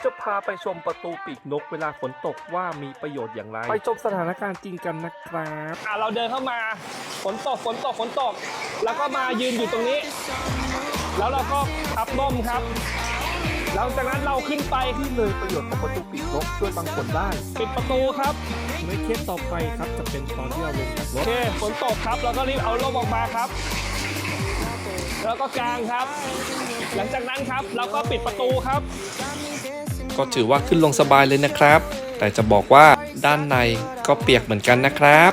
จะพาไปชมประตูปีกนกเวลาฝนตกว่ามีประโยชน์อย่างไรไปชมสถานการณ์จริงกันนะครับเราเดินเข้ามาฝนตกแล้วก็มายืนอยู่ตรงนี้แล้วเราก็พับร่มครับหลังจากนั้นเราขึ้นไปที่เลยประโยชน์ของประตูปีกนกช่วยบังฝนได้ปิดประตูครับในเคสต่อไปครับจะเป็นตอนที่เราลงจากรถโอเคฝนตกครับเราก็รีบเอาร่มออกมาครับแล้วก็กางครับหลังจากนั้นครับเราก็ปิดประตูครับก็ถือว่าขึ้นลงสบายเลยนะครับแต่จะบอกว่าด้านในก็เปียกเหมือนกันนะครับ